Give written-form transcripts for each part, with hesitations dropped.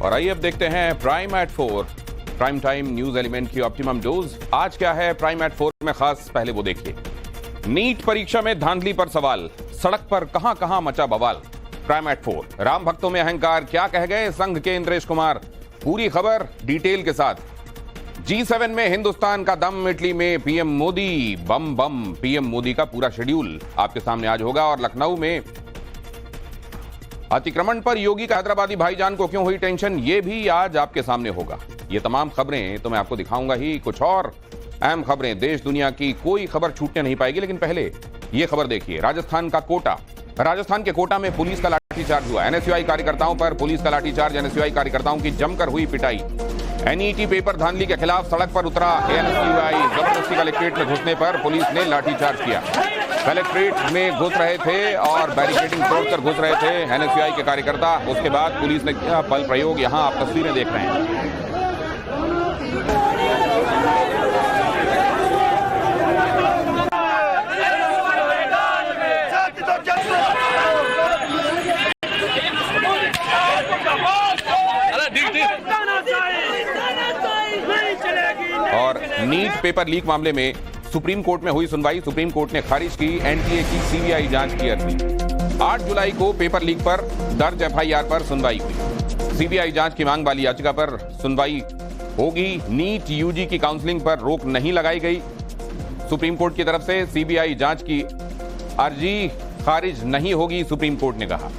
और आइए अब देखते हैं prime eight 4 prime time news element की ऑप्टिमम डोज। आज क्या है प्राइम एट 4 में खास, पहले वो देखिए। नीट परीक्षा में धांधली पर सवाल, सड़क पर कहां कहां मचा बवाल। प्राइम एट 4 राम भक्तों में अहंकार, क्या कह गए संघ के इंद्रेश कुमार। पूरी खबर डिटेल के साथ। G7 में हिंदुस्तान का दम, इटली में पीएम मोदी, बम बम पीएम मोदी का पूरा शेड्यूल आपके सामने आज होगा। और लखनऊ में अतिक्रमण पर योगी का हैदराबादी भाईजान को क्यों हुई टेंशन, ये भी आज आपके सामने होगा। ये तमाम खबरें तो मैं आपको दिखाऊंगा ही, कुछ और अहम खबरें देश दुनिया की, कोई खबर छूटने नहीं पाएगी। लेकिन पहले ये खबर देखिए। राजस्थान का कोटा, राजस्थान के कोटा में पुलिस का लाठीचार्ज हुआ। एनएसयूआई कार्यकर्ताओं पर पुलिस का लाठीचार्ज, एनएसयूआई कार्यकर्ताओं की जमकर हुई पिटाई। एनईटी पेपर धांधली के खिलाफ सड़क पर उतरा एनएसयूआई, जबरदस्ती कलेक्ट्रेट में घुसने पर पुलिस ने लाठीचार्ज किया। कलेक्ट्रेट में घुस रहे थे और बैरिकेडिंग तोड़कर घुस रहे थे एनएसयूआई के कार्यकर्ता। उसके बाद पुलिस ने किया बल प्रयोग। यहां आप तस्वीरें देख रहे हैं। और नीट पेपर लीक मामले में सुप्रीम कोर्ट में हुई सुनवाई। सुप्रीम कोर्ट ने खारिज की एनटीए की सीबीआई जांच की अर्जी। 8 जुलाई को पेपर लीक पर दर्ज एफआईआर पर सुनवाई हुई। सीबीआई जांच की मांग वाली याचिका पर सुनवाई होगी। नीट यूजी की काउंसलिंग पर रोक नहीं लगाई गई। सुप्रीम कोर्ट की तरफ से सीबीआई जांच की अर्जी खारिज नहीं होगी, सुप्रीम कोर्ट ने कहा।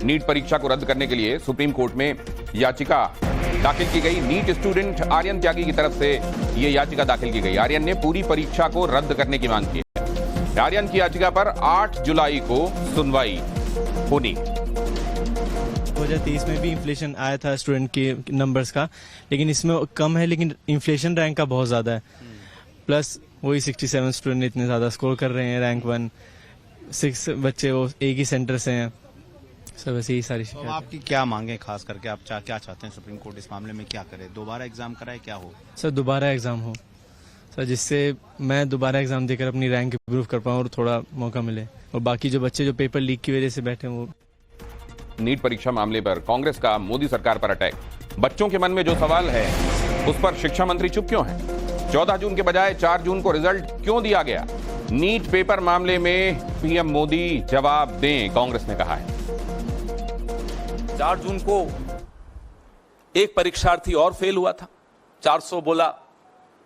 नीट परीक्षा को रद्द करने के लिए सुप्रीम कोर्ट में याचिका दाखिल की गई। नीट स्टूडेंट आर्यन त्यागी की तरफ से यह याचिका दाखिल की गई। आर्यन ने पूरी परीक्षा को रद्द करने की मांग की है। आर्यन की याचिका पर 8 जुलाई को सुनवाई होनी। 2023 में भी इन्फ्लेशन आया था स्टूडेंट के नंबर्स का, लेकिन इसमें कम है, लेकिन इन्फ्लेशन रैंक का बहुत ज्यादा है। प्लस वही 67 स्टूडेंट इतने ज्यादा स्कोर कर रहे हैं, रैंक 1, 6 बच्चे वो एक ही सेंटर से हैं। सर वैसे ही सारी तो आपकी क्या मांगे, खास करके आप क्या चाहते हैं सुप्रीम कोर्ट इस मामले में क्या करे? दोबारा एग्जाम कराए, क्या हो? सर दोबारा एग्जाम हो सर, जिससे मैं दोबारा एग्जाम देकर अपनी रैंक इंप्रूव कर पाऊँ और थोड़ा मौका मिले, और बाकी जो बच्चे जो पेपर लीक की वजह से बैठे हैं वो। नीट परीक्षा मामले पर कांग्रेस का मोदी सरकार पर अटैक। बच्चों के मन में जो सवाल है उस पर शिक्षा मंत्री चुप क्यों है? 14 जून के बजाय 4 जून को रिजल्ट क्यों दिया गया? नीट पेपर मामले में पीएम मोदी जवाब दें, कांग्रेस ने कहा है। 4 जून को एक परीक्षार्थी और फेल हुआ था, 400 बोला,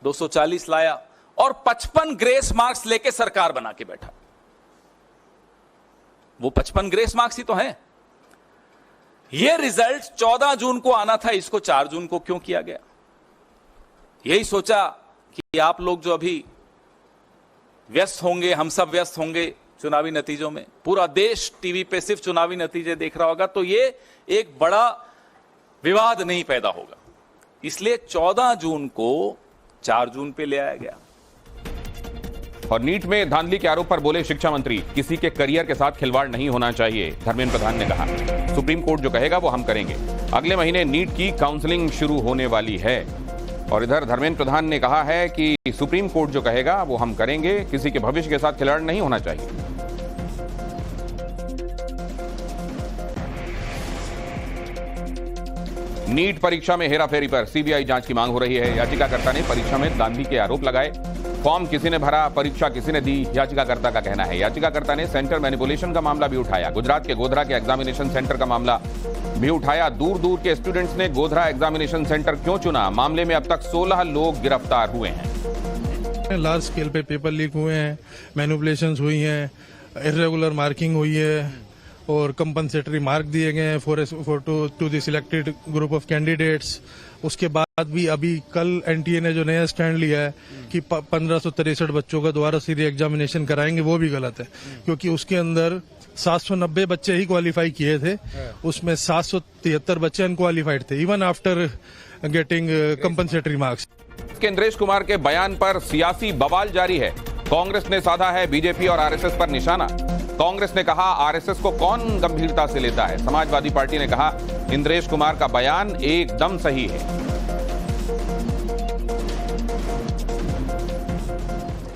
240 लाया और 55 ग्रेस मार्क्स लेके सरकार बना के बैठा। वो 55 ग्रेस मार्क्स ही तो हैं। ये रिजल्ट 14 जून को आना था, इसको 4 जून को क्यों किया गया? यही सोचा कि आप लोग जो अभी व्यस्त होंगे, हम सब व्यस्त होंगे चुनावी नतीजों में, पूरा देश टीवी पे सिर्फ चुनावी नतीजे देख रहा होगा, तो ये एक बड़ा विवाद नहीं पैदा होगा, इसलिए 14 जून को 4 जून पे ले आया गया। और नीट में धांधली के आरोप पर बोले शिक्षा मंत्री, किसी के करियर के साथ खिलवाड़ नहीं होना चाहिए, धर्मेंद्र प्रधान ने कहा। सुप्रीम कोर्ट जो कहेगा वो हम करेंगे। अगले महीने नीट की काउंसलिंग शुरू होने वाली है। और इधर धर्मेंद्र प्रधान ने कहा है कि सुप्रीम कोर्ट जो कहेगा वो हम करेंगे, किसी के भविष्य के साथ खिलवाड़ नहीं होना चाहिए। नीट परीक्षा में हेराफेरी पर सीबीआई जांच की मांग हो रही है। याचिकाकर्ता ने परीक्षा में धांधली के आरोप लगाए। फॉर्म किसी ने भरा, परीक्षा किसी ने दी, याचिकाकर्ता का कहना है। याचिकाकर्ता ने सेंटर मैनिपुलेशन का मामला भी उठाया। गुजरात के गोधरा के एग्जामिनेशन सेंटर का मामला भी उठाया। दूर दूर के स्टूडेंट्स ने गोधरा एग्जामिनेशन सेंटर क्यों चुना? मामले में अब तक 16 लोग गिरफ्तार हुए हैं। लार्ज स्केल पे पेपर लीक हुए हैं, मैनिपुलेशंस हुई हैं, इर्रेगुलर मार्किंग हुई है और कंपनसेटरी मार्क दिए गए हैं for to the selected group of candidates. उसके बाद भी अभी कल एनटीए ने जो नया स्टैंड लिया है कि 1563 बच्चों का दोबारा सीधे एग्जामिनेशन कराएंगे, वो भी गलत है, क्योंकि उसके अंदर 790 बच्चे ही क्वालिफाई किए थे, उसमें 773 बच्चे अनक्वालिफाइड थे even after getting compensatory marks. Indresh Kumar के बयान पर सियासी बवाल जारी है। कांग्रेस ने साधा है बीजेपी और आरएसएस पर निशाना। कांग्रेस ने कहा आरएसएस को कौन गंभीरता से लेता है। समाजवादी पार्टी ने कहा इंद्रेश कुमार का बयान एकदम सही है।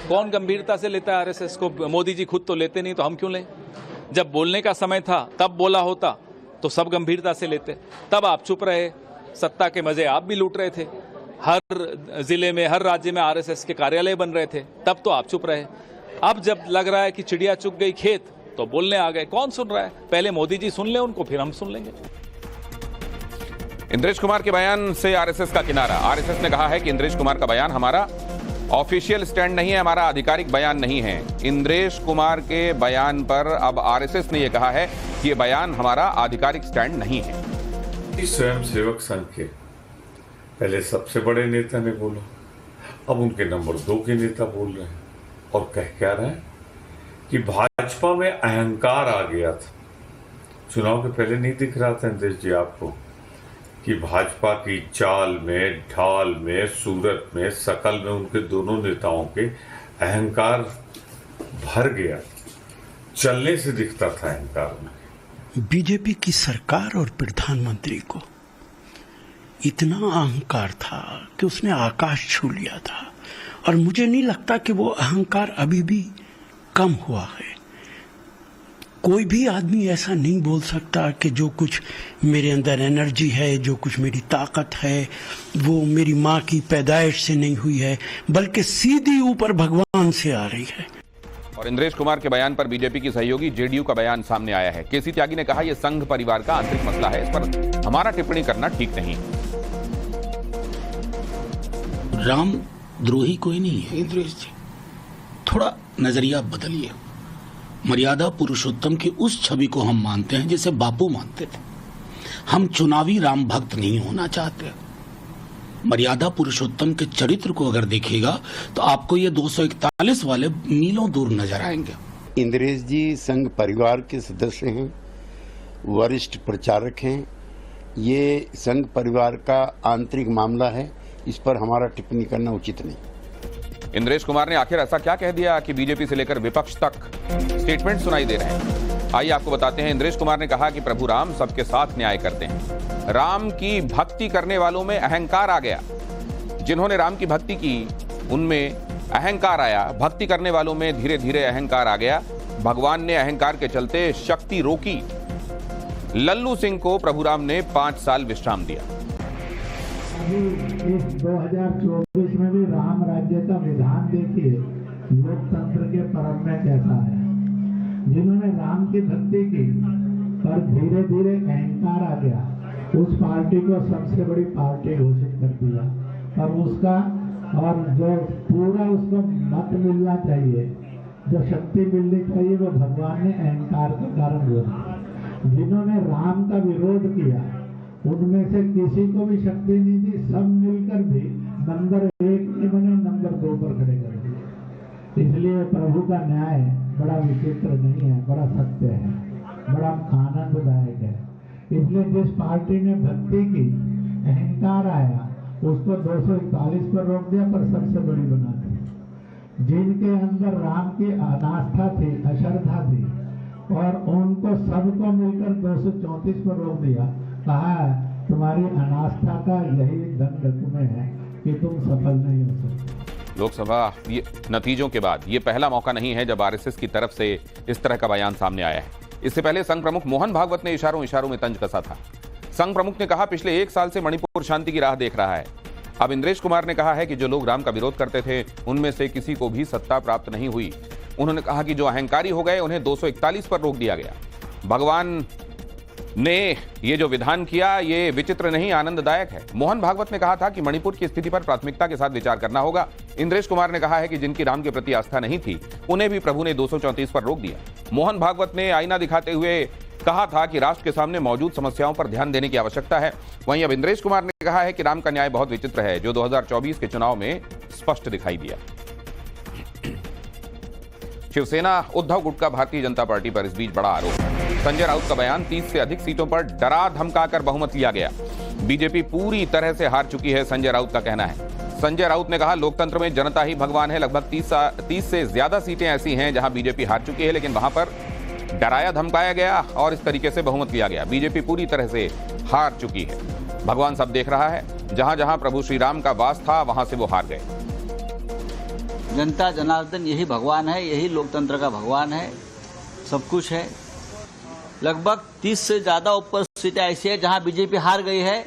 कौन गंभीरता से लेता है आरएसएस को? मोदी जी खुद तो लेते नहीं, तो हम क्यों लें? जब बोलने का समय था तब बोला होता, तो सब गंभीरता से लेते, तब आप चुप रहे, सत्ता के मजे आप भी लूट रहे थे, हर जिले में हर राज्य में आरएसएस के कार्यालय बन रहे थे, तब तो आप चुप रहे। अब जब लग रहा है कि चिड़िया चुग गई खेत तो बोलने आ गए। कौन सुन रहा है? पहले मोदी जी सुन ले उनको, फिर हम सुन लेंगे। इंद्रेश कुमार के बयान से आरएसएस का किनारा। आरएसएस ने कहा है कि इंद्रेश कुमार का बयान हमारा ऑफिशियल स्टैंड नहीं है, हमारा आधिकारिक बयान नहीं है। इंद्रेश कुमार के बयान पर अब आरएसएस ने यह कहा है कि यह बयान हमारा आधिकारिक स्टैंड नहीं है। स्वयं सेवक संघ के पहले सबसे बड़े नेता ने बोला, अब उनके नंबर 2 के नेता बोल रहे हैं और कह क्या रहे हैं कि भाजपा में अहंकार आ गया था। चुनाव के पहले नहीं दिख रहा था इंद्रेश जी आपको कि भाजपा की चाल में, ढाल में, सूरत में, शकल में उनके दोनों नेताओं के अहंकार भर गया, चलने से दिखता था अहंकार उनके। बीजेपी की सरकार और प्रधानमंत्री को इतना अहंकार था कि उसने आकाश छू लिया था, और मुझे नहीं लगता कि वो अहंकार अभी भी कम हुआ है। कोई भी आदमी ऐसा नहीं बोल सकता कि जो कुछ मेरे अंदर एनर्जी है, जो कुछ मेरी ताकत है, वो मेरी माँ की पैदाइश से नहीं हुई है, बल्कि सीधी ऊपर भगवान से आ रही है। और इंद्रेश कुमार के बयान पर बीजेपी की सहयोगी जेडीयू का बयान सामने आया है। केसी त्यागी ने कहा यह संघ परिवार का आंतरिक मसला है, इस पर हमारा टिप्पणी करना ठीक नहीं। राम द्रोही कोई नहीं है इंद्रेश जी, थोड़ा नजरिया बदलिए। मर्यादा पुरुषोत्तम की उस छवि को हम मानते हैं जिसे बापू मानते थे। हम चुनावी राम भक्त नहीं होना चाहते। मर्यादा पुरुषोत्तम के चरित्र को अगर देखिएगा तो आपको ये 241 वाले मीलों दूर नजर आएंगे। इंद्रेश जी संघ परिवार के सदस्य हैं, वरिष्ठ प्रचारक हैं। ये संघ परिवार का आंतरिक मामला है, इस पर हमारा टिप्पणी करना उचित नहीं। इंद्रेश कुमार ने आखिर ऐसा क्या कह दिया कि बीजेपी से लेकर विपक्ष तक स्टेटमेंट सुनाई दे रहे हैं? आइए आपको बताते हैं। इंद्रेश कुमार ने कहा कि प्रभु राम सबके साथ न्याय करते हैं। राम की भक्ति करने वालों में अहंकार आ गया। जिन्होंने राम की भक्ति की उनमें अहंकार आया। भक्ति करने वालों में धीरे धीरे अहंकार आ गया। भगवान ने अहंकार के चलते शक्ति रोकी। लल्लू सिंह को प्रभु राम ने 5 साल विश्राम दिया। इस 2024 में भी राम राज्य का विधान देखिए, लोकतंत्र के परम में कैसा है। जिन्होंने राम की भक्ति की पर धीरे धीरे अहंकार आ गया, उस पार्टी को सबसे बड़ी पार्टी घोषित कर दिया। पर उसका और जो पूरा उसको मत मिलना चाहिए, जो शक्ति मिलनी चाहिए, वो भगवान ने अहंकार के कारण हुआ। जिन्होंने राम का विरोध किया उनमें से किसी को भी शक्ति नहीं दी, सब मिलकर भी नंबर 1 नहीं बने, नंबर 2 पर खड़े कर दिए। इसलिए प्रभु का न्याय बड़ा विचित्र नहीं है, बड़ा सत्य है, बड़ा आनंददायक है। इसलिए जिस पार्टी ने भक्ति की, अहंकार आया, उसको 241 पर रोक दिया, पर सबसे बड़ी बना दी। जिनके अंदर राम की अनास्था थी, अश्रद्धा थी, और उनको सबको मिलकर 234 पर रोक दिया। कहा तुम्हारी अनास्था का यही दंड तुम्हें है कि तुम सफल नहीं हो सकते। लोकसभा ये नतीजों के बाद ये पहला मौका नहीं है जब आरएसएस की तरफ से इस तरह का बयान सामने आया है। इससे पहले संघ प्रमुख मोहन भागवत ने इशारों में तंज कसा था। संघ प्रमुख ने कहा पिछले 1 साल से मणिपुर शांति की राह देख रहा है। अब इंद्रेश कुमार ने कहा है कि जो लोग राम का विरोध करते थे उनमें से किसी को भी सत्ता प्राप्त नहीं हुई। उन्होंने कहा कि जो अहंकारी हो गए उन्हें 241 पर रोक दिया गया। भगवान ने ये जो विधान किया ये विचित्र नहीं, आनंददायक है। मोहन भागवत ने कहा था कि मणिपुर की स्थिति पर प्राथमिकता के साथ विचार करना होगा। इंद्रेश कुमार ने कहा है कि जिनकी राम के प्रति आस्था नहीं थी उन्हें भी प्रभु ने 234 पर रोक दिया। मोहन भागवत ने आईना दिखाते हुए कहा था कि राष्ट्र के सामने मौजूद समस्याओं पर ध्यान देने की आवश्यकता है। वहीं अब इंद्रेश कुमार ने कहा है कि राम का न्याय बहुत विचित्र है, जो 2024 के चुनाव में स्पष्ट दिखाई दिया। शिवसेना उद्धव गुट का भारतीय जनता पार्टी पर इस बीच बड़ा आरोप है। संजय राउत का बयान 30 से अधिक सीटों पर डरा धमकाकर बहुमत लिया गया। बीजेपी पूरी तरह से हार चुकी है, संजय राउत का कहना है। संजय राउत ने कहा लोकतंत्र में जनता ही भगवान है। लगभग 30 से ज्यादा सीटें ऐसी हैं जहां बीजेपी हार चुकी है, लेकिन वहां पर डराया धमकाया गया और इस तरीके से बहुमत लिया गया। बीजेपी पूरी तरह से हार चुकी है। भगवान सब देख रहा है। जहां जहां प्रभु श्री राम का वास था वहां से वो हार गए। जनता जनार्दन यही भगवान है, यही लोकतंत्र का भगवान है, सब कुछ है। लगभग 30 से ज्यादा ऊपर सीटें ऐसी है जहां बीजेपी हार गई है।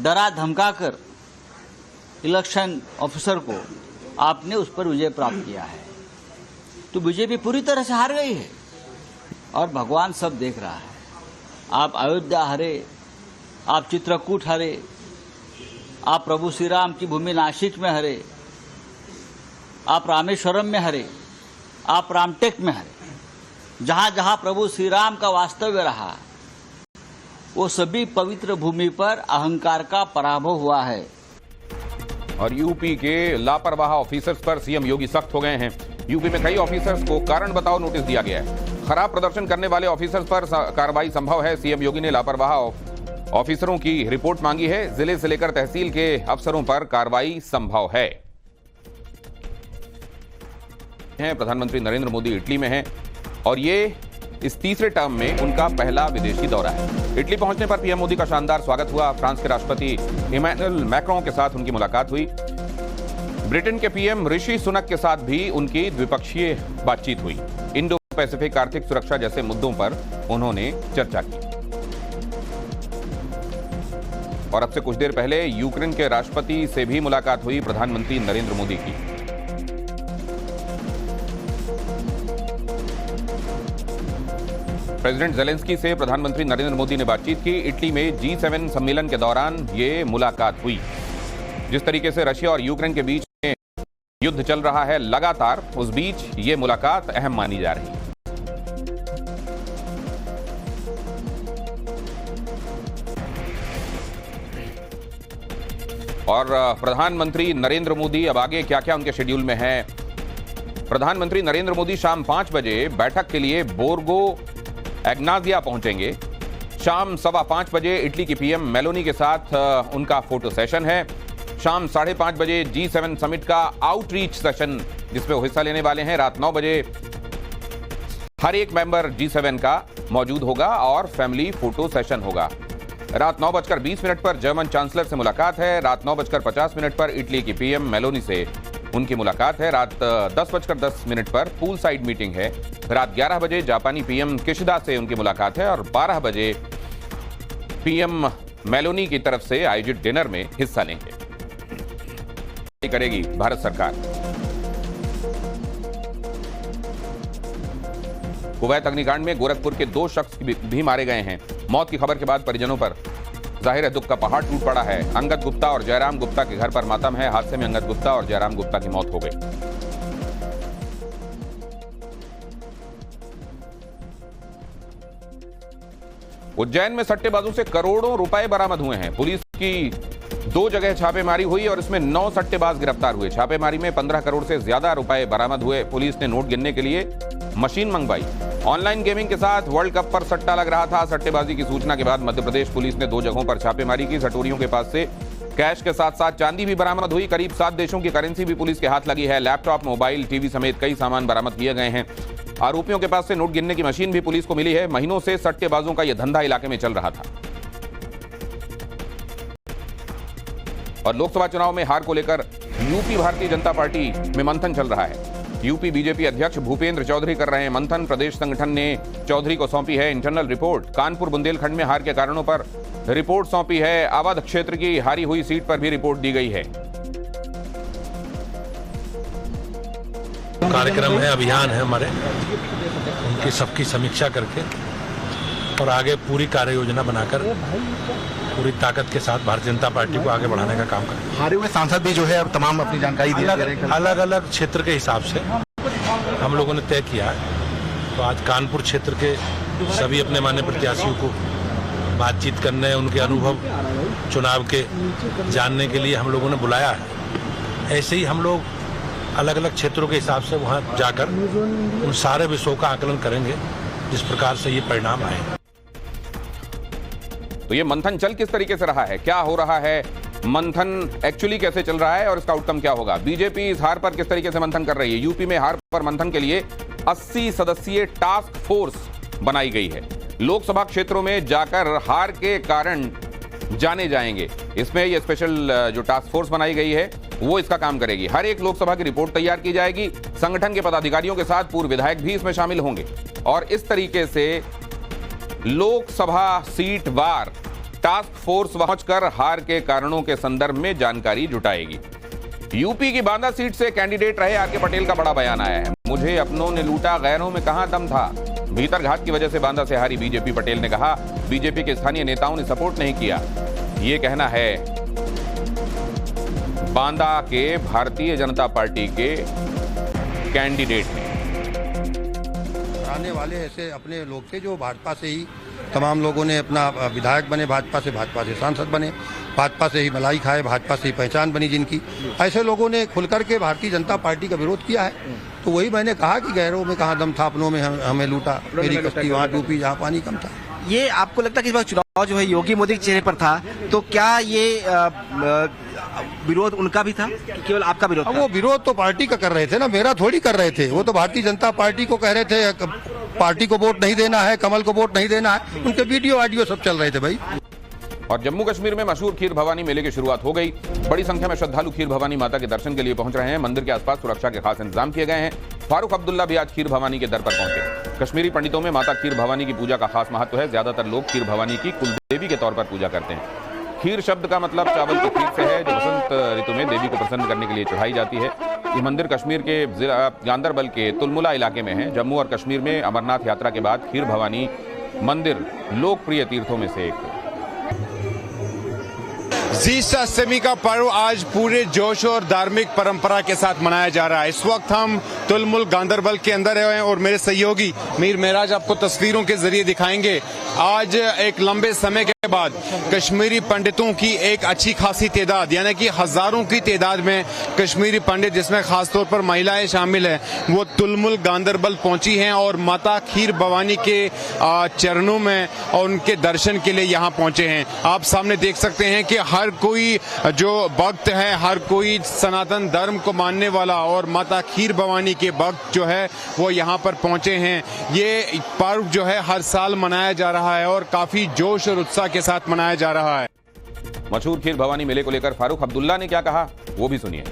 डरा धमकाकर इलेक्शन ऑफिसर को आपने उस पर विजय प्राप्त किया है। तो बीजेपी पूरी तरह से हार गई है और भगवान सब देख रहा है। आप अयोध्या हारे, आप चित्रकूट हारे, आप प्रभु श्री राम की भूमि नासिक में हारे, आप रामेश्वरम में हारे, आप रामटेक में हारे। जहां जहां प्रभु श्री राम का वास्तव्य रहा वो सभी पवित्र भूमि पर अहंकार का पराभव हुआ है। और यूपी के लापरवाह ऑफिसर्स पर सीएम योगी सख्त हो गए हैं। यूपी में कई ऑफिसर्स को कारण बताओ नोटिस दिया गया है। खराब प्रदर्शन करने वाले ऑफिसर्स पर कार्रवाई संभव है। सीएम योगी ने लापरवाह ऑफिसरों की रिपोर्ट मांगी है। जिले से लेकर तहसील के अफसरों पर कार्रवाई संभव है। प्रधानमंत्री नरेंद्र मोदी इटली में हैं और ये इस तीसरे टर्म में उनका पहला विदेशी दौरा है। इटली पहुंचने पर पीएम मोदी का शानदार स्वागत हुआ। फ्रांस के राष्ट्रपति इमैनुअल मैक्रों के साथ उनकी मुलाकात हुई। ब्रिटेन के पीएम ऋषि सुनक के साथ भी उनकी द्विपक्षीय बातचीत हुई। इंडो पैसिफिक आर्थिक सुरक्षा जैसे मुद्दों पर उन्होंने चर्चा की। और अब से कुछ देर पहले यूक्रेन के राष्ट्रपति से भी मुलाकात हुई प्रधानमंत्री नरेंद्र मोदी की। प्रेसिडेंट जेलेंस्की से प्रधानमंत्री नरेंद्र मोदी ने बातचीत की। इटली में G7 सम्मेलन के दौरान ये मुलाकात हुई। जिस तरीके से रशिया और यूक्रेन के बीच में युद्ध चल रहा है लगातार, उस बीच ये मुलाकात अहम मानी जा रही है। और प्रधानमंत्री नरेंद्र मोदी अब आगे क्या क्या उनके शेड्यूल में है। प्रधानमंत्री नरेंद्र मोदी शाम 5 बजे बैठक के लिए बोर्गो एग्नाजिया पहुंचेंगे। शाम 5:15 बजे इटली की पीएम मेलोनी के साथ उनका फोटो सेशन है। शाम 5:30 बजे G7 समिट का आउटरीच सेशन जिसमें वो हिस्सा लेने वाले हैं। रात 9 बजे हर एक मेंबर G7 का मौजूद होगा और फैमिली फोटो सेशन होगा। रात 9:20 पर जर्मन चांसलर से मुलाकात है। रात 9:50 पर इटली की पीएम मेलोनी से उनकी मुलाकात है। रात 10:10 पर पूल साइड मीटिंग है। रात 11 बजे जापानी पीएम किशिदा से उनकी मुलाकात है और 12 बजे पीएम मेलोनी की तरफ से आयोजित डिनर में हिस्सा लेंगे। करेगी भारत सरकार। कुवैत अग्निकांड में गोरखपुर के 2 शख्स भी मारे गए हैं। मौत की खबर के बाद परिजनों पर जाहिर है दुख का पहाड़ टूट पड़ा है। अंगद गुप्ता और जयराम गुप्ता के घर पर मातम है। हादसे में अंगद गुप्ता और जयराम गुप्ता की मौत हो गई। उज्जैन में सट्टेबाजों से करोड़ों रुपए बरामद हुए हैं। पुलिस की 2 जगह छापेमारी हुई और इसमें 9 सट्टेबाज गिरफ्तार हुए। छापेमारी में 15 करोड़ से ज्यादा रुपए बरामद हुए। पुलिस ने नोट गिनने के लिए मशीन मंगवाई। ऑनलाइन गेमिंग के साथ वर्ल्ड कप पर सट्टा लग रहा था। सट्टेबाजी की सूचना के बाद मध्य प्रदेश पुलिस ने 2 जगहों पर छापेमारी की। सटोरियों के पास से कैश के साथ साथ चांदी भी बरामद हुई। करीब 7 देशों की करेंसी भी पुलिस के हाथ लगी है। लैपटॉप, मोबाइल, टीवी समेत कई सामान बरामद किए गए हैं। आरोपियों के पास से नोट गिनने की मशीन भी पुलिस को मिली है। महीनों से सट्टेबाजों का यह धंधा इलाके में चल रहा था। और लोकसभा चुनाव में हार को लेकर यूपी भारतीय जनता पार्टी में मंथन चल रहा है। यूपी बीजेपी अध्यक्ष भूपेंद्र चौधरी कर रहे हैं मंथन। प्रदेश संगठन ने चौधरी को सौंपी है इंटरनल रिपोर्ट। कानपुर बुंदेलखंड में हार के कारणों पर रिपोर्ट सौंपी है। अवध क्षेत्र की हारी हुई सीट पर भी रिपोर्ट दी गई है। कार्यक्रम है, अभियान है हमारे, उनकी सबकी समीक्षा करके और आगे पूरी कार्य योजना बनाकर पूरी ताकत के साथ भारतीय जनता पार्टी को आगे बढ़ाने का काम करें। हारे हुए सांसद भी जो है अब तमाम अपनी जानकारी दे रहे हैं। अलग अलग क्षेत्र के हिसाब से हम लोगों ने तय किया है। तो आज कानपुर क्षेत्र के सभी अपने मान्य प्रत्याशियों को बातचीत करने, उनके अनुभव चुनाव के जानने के लिए हम लोगों ने बुलाया है। ऐसे ही हम लोग अलग अलग क्षेत्रों के हिसाब से वहां जाकर उन सारे विषयों का आकलन करेंगे जिस प्रकार से ये परिणाम आए। तो ये मंथन चल किस तरीके से रहा है, क्या हो रहा है, मंथन एक्चुअली कैसे चल रहा है और इसका आउटकम क्या होगा। बीजेपी इस हार पर किस तरीके से मंथन कर रही है। यूपी में हार पर मंथन के लिए 80 सदस्यीय टास्क फोर्स बनाई गई है। लोकसभा क्षेत्रों में जाकर हार के कारण जाने जाएंगे। इसमें यह स्पेशल जो टास्क फोर्स बनाई गई है वो इसका काम करेगी। हर एक लोकसभा की रिपोर्ट तैयार की जाएगी। संगठन के पदाधिकारियों के साथ पूर्व विधायक भी इसमें शामिल होंगे और इस तरीके से लोकसभा सीट वार टास्क फोर्स पहुंचकर हार के कारणों के संदर्भ में जानकारी जुटाएगी। यूपी की बांदा सीट से कैंडिडेट रहे आर के पटेल का बड़ा बयान आया है। मुझे अपनों ने लूटा, गैरों में कहां दम था। भीतरघात की वजह से बांदा से हारी बीजेपी। पटेल ने कहा, बीजेपी के स्थानीय नेताओं ने सपोर्ट नहीं किया। ये कहना है बांदा के भारतीय जनता पार्टी के कैंडिडेट ने। आने वाले ऐसे अपने लोग थे जो भाजपा से ही तमाम लोगों ने अपना विधायक बने, भाजपा से सांसद बने, भाजपा से ही मलाई खाए, भाजपा से ही पहचान बनी जिनकी, ऐसे लोगों ने खुलकर के भारतीय जनता पार्टी का विरोध किया है। तो वही मैंने कहा कि गैरों में कहाँ दम था, अपनों में हमें लूटा, मेरी कश्ती वहाँ डूबी जहाँ पानी कम था। ये आपको लगता है कि इस बार चुनाव जो है योगी मोदी के चेहरे पर था, तो क्या ये विरोध उनका भी था कि केवल आपका विरोध था? वो विरोध तो पार्टी का कर रहे थे ना, मेरा थोड़ी कर रहे थे। वो तो भारतीय जनता पार्टी को कह रहे थे पार्टी को वोट नहीं देना है, कमल को वोट नहीं देना है। उनके वीडियो ऑडियो सब चल रहे थे भाई। और जम्मू कश्मीर में मशहूर खीर भवानी मेले की शुरुआत हो गई। बड़ी संख्या में श्रद्धालु खीर भवानी माता के दर्शन के लिए पहुंच रहे हैं। मंदिर के आसपास सुरक्षा के खास इंतजाम किए गए हैं। फारूक अब्दुल्ला भी आज खीर भवानी के दर पर पहुंचे। कश्मीरी पंडितों में माता खीर भवानी की पूजा का खास महत्व है। ज्यादातर लोग खीर भवानी की कुलदेवी के तौर पर पूजा करते हैं। खीर शब्द का मतलब चावल की खीर से है, जो बसंत ऋतु में देवी को प्रसन्न करने के लिए चढ़ाई जाती है। ये मंदिर कश्मीर के जिला गांदरबल के तुलमुला इलाके में है। जम्मू और कश्मीर में अमरनाथ यात्रा के बाद खीर भवानी मंदिर लोकप्रिय तीर्थों में से एक है। जीसा अष्टमी का पर्व आज पूरे जोश और धार्मिक परंपरा के साथ मनाया जा रहा है। इस वक्त हम तुलमुल गांदरबल के अंदर हैं और मेरे सहयोगी मीर मेराज आपको तस्वीरों के जरिए दिखाएंगे। आज एक लंबे समय के बाद कश्मीरी पंडितों की एक अच्छी खासी तादाद, यानी कि हजारों की तादाद में कश्मीरी पंडित, जिसमें खासतौर पर महिलाएं शामिल हैं, वो तुलमुल गांदरबल पहुंची हैं और माता खीर भवानी के चरणों में और उनके दर्शन के लिए यहाँ पहुंचे हैं। आप सामने देख सकते हैं कि हर कोई जो भक्त है, हर कोई सनातन धर्म को मानने वाला और माता खीर भवानी के भक्त जो है वो यहाँ पर पहुंचे हैं। ये पर्व जो है हर साल मनाया जा रहा है और काफी जोश और उत्साह के साथ मनाया जा रहा है। मशहूर खीर भवानी मेले को लेकर फारूक अब्दुल्ला ने क्या कहा, वो भी सुनिए।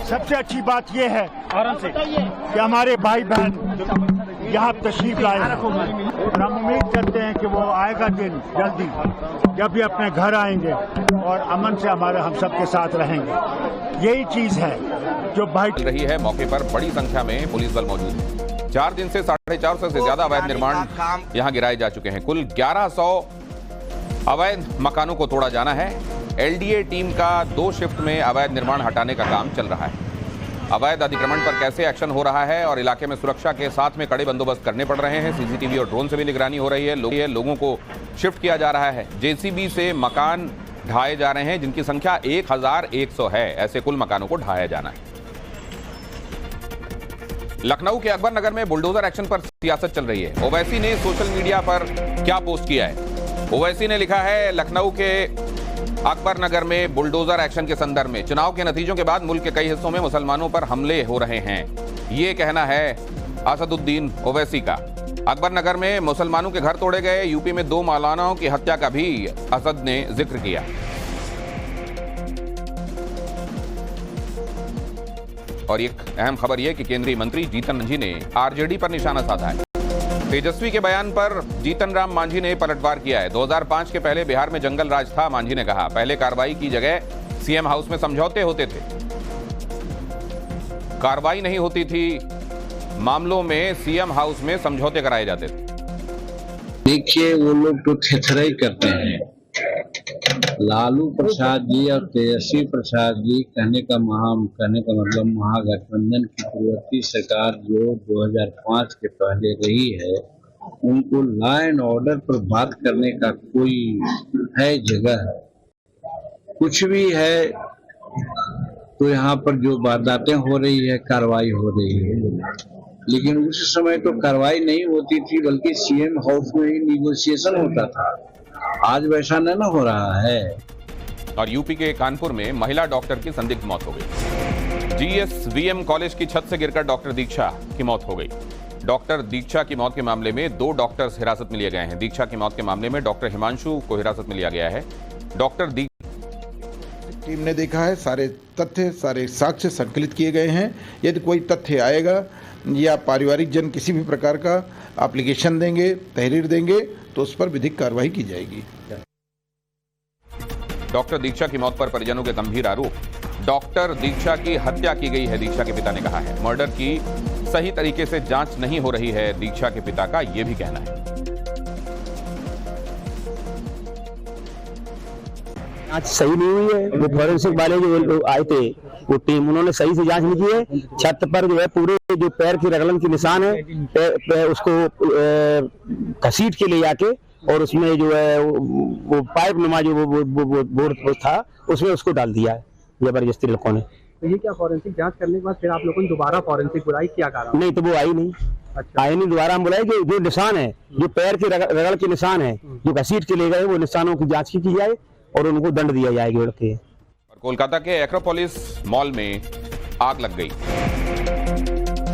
सबसे अच्छी बात यह है कि हमारे भाई बहन यहाँ तशरीफ लाए हैं और हम उम्मीद करते हैं कि वो आएगा दिन जल्दी, जब भी अपने घर आएंगे और अमन से हम सबके साथ रहेंगे। यही चीज है जो भाई रही है। मौके पर बड़ी संख्या में पुलिस बल मौजूद है। 4 दिन से 450 से ज्यादा अवैध निर्माण यहाँ गिराए जा चुके हैं। कुल 1100 अवैध मकानों को तोड़ा जाना है। एलडीए टीम का 2 शिफ्ट में अवैध निर्माण हटाने का काम चल रहा है। अवैध अतिक्रमण पर कैसे एक्शन हो रहा है और इलाके में सुरक्षा के साथ में कड़े बंदोबस्त करने पड़ रहे हैं। सीसीटीवी और ड्रोन से भी निगरानी हो रही है। लोगों को शिफ्ट किया जा रहा है। जेसीबी से मकान ढाए जा रहे हैं, जिनकी संख्या 1100 है। ऐसे कुल मकानों को ढाया जाना है। लखनऊ के अकबर नगर में बुलडोजर एक्शन पर सियासत चल रही है। ओवैसी ने सोशल मीडिया पर क्या पोस्ट किया है? ओवैसी ने लिखा है, लखनऊ के अकबर नगर में बुलडोजर एक्शन के संदर्भ में चुनाव के नतीजों के बाद मुल्क के कई हिस्सों में मुसलमानों पर हमले हो रहे हैं। ये कहना है असदुद्दीन ओवैसी का। अकबर नगर में मुसलमानों के घर तोड़े गए। यूपी में 2 मौलानाओं की हत्या का भी असद ने जिक्र किया। और एक अहम खबर यह कि केंद्रीय मंत्री जीतन मांझी ने आरजेडी पर निशाना साधा है। तेजस्वी के बयान पर जीतन राम मांझी ने पलटवार किया है। 2005 के पहले बिहार में जंगल राज था, मांझी ने कहा। पहले कार्रवाई की जगह सीएम हाउस में समझौते होते थे। कार्रवाई नहीं होती थी, मामलों में सीएम हाउस में समझौते कराए जाते थे। देखिए, वो लोग तो थेथराई करते हैं। लालू प्रसाद जी और तेजस्वी प्रसाद जी कहने का मतलब महागठबंधन की पूर्ववर्ती सरकार जो 2005 के पहले रही है, उनको लॉ एंड ऑर्डर पर बात करने का कोई है जगह? कुछ भी है तो यहाँ पर जो वारदातें हो रही है, कार्रवाई हो रही है। लेकिन उस समय तो कार्रवाई नहीं होती थी, बल्कि सीएम हाउस में ही निगोशिएशन होता था। आज वैसा न हो रहा है। और यूपी के कानपुर में महिला डॉक्टर की संदिग्ध मौत हो गई। जीएसवीएम कॉलेज की छत से गिरकर डॉक्टर दीक्षा की मौत हो गई। डॉक्टर दीक्षा की मौत के मामले में 2 डॉक्टर्स हिरासत में लिए गए हैं। दीक्षा की मौत के मामले में डॉक्टर हिमांशु को हिरासत में लिया गया है। डॉक्टर टीम ने देखा है, सारे तथ्य, सारे साक्ष्य संकलित किए गए हैं। यदि कोई तथ्य आएगा या पारिवारिक जन किसी भी प्रकार का एप्लीकेशन देंगे, तहरीर देंगे तो उस पर विधिक कार्रवाई की जाएगी। डॉक्टर दीक्षा की मौत पर परिजनों के गंभीर आरोप। डॉक्टर दीक्षा की हत्या की गई है, दीक्षा के पिता ने कहा है। मर्डर की सही तरीके से जांच नहीं हो रही है, दीक्षा के पिता का यह भी कहना है। जांच सही नहीं हुई है। वो फॉरेंसिक वाले जो आए थे, वो टीम, उन्होंने सही से जांच नहीं की है। छत पर जो है पूरे जो पैर की रगड़न की निशान है, उसको घसीट के ले जाके और उसमें जो है वो पाइप नुमा जो वो बोर्ड था उसमें उसको डाल दिया है जबरदस्ती लड़कों ने। तो ये क्या फॉरेंसिक जांच करने के बाद फिर आप लोगों ने दोबारा फॉरेंसिक बुलाई, क्या कारण? नहीं तो वो आई नहीं। अच्छा। आई नहीं, दोबारा हम बुलाए कि जो निशान है, जो पैर की रगड़ के निशान है, जो घसीट के ले गए, वो निशानों की जांच की जाए और उनको दंड दिया जाएगा लड़के। और कोलकाता के एक्रोपोलिस मॉल में आग लग गई।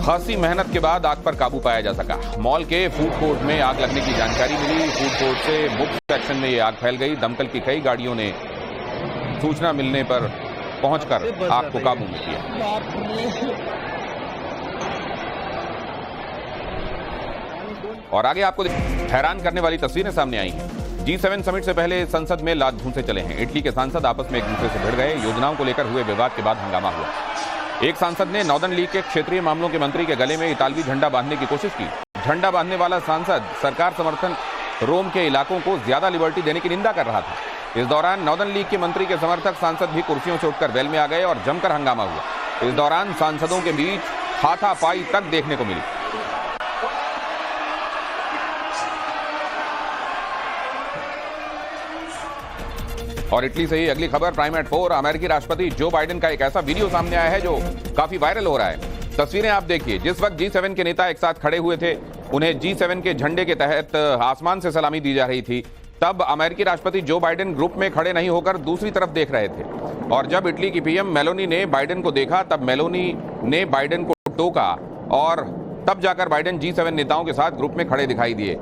खासी मेहनत के बाद आग पर काबू पाया जा सका। मॉल के फूड कोर्ट में आग लगने की जानकारी मिली। फूड कोर्ट से बुक सेक्शन में ये आग फैल गई। दमकल की कई गाड़ियों ने सूचना मिलने पर पहुंचकर आग को काबू में किया। और आगे आपको हैरान करने वाली तस्वीरें सामने आई हैं। G7 समिट से पहले संसद में लात घूंसे चले हैं। इटली के सांसद आपस में एक दूसरे से भिड़ गए। योजनाओं को लेकर हुए विवाद के बाद हंगामा हुआ। एक सांसद ने नॉर्दर्न लीग के क्षेत्रीय मामलों के मंत्री के गले में इतालवी झंडा बांधने की कोशिश की। झंडा बांधने वाला सांसद सरकार समर्थन रोम के इलाकों को ज्यादा लिबर्टी देने की निंदा कर रहा था। इस दौरान नॉर्दर्न लीग के मंत्री के समर्थक सांसद भी कुर्सियों से उठकर वेल में आ गए और जमकर हंगामा हुआ। इस दौरान सांसदों के बीच हाथापाई तक देखने को मिली। और इटली से ही अगली खबर, प्राइम एट 4। अमेरिकी राष्ट्रपति जो बाइडेन का एक ऐसा वीडियो सामने आया है जो काफी वायरल हो रहा है। तस्वीरें आप देखिए। जिस वक्त G7 के नेता एक साथ खड़े हुए थे, उन्हें G7 के झंडे के तहत आसमान से सलामी दी जा रही थी, तब अमेरिकी राष्ट्रपति जो बाइडेन ग्रुप में खड़े नहीं होकर दूसरी तरफ देख रहे थे। और जब इटली की पीएम मेलोनी ने बाइडेन को देखा, तब मेलोनी ने बाइडेन को टोका और तब जाकर बाइडेन G7 नेताओं के साथ ग्रुप में खड़े दिखाई दिए।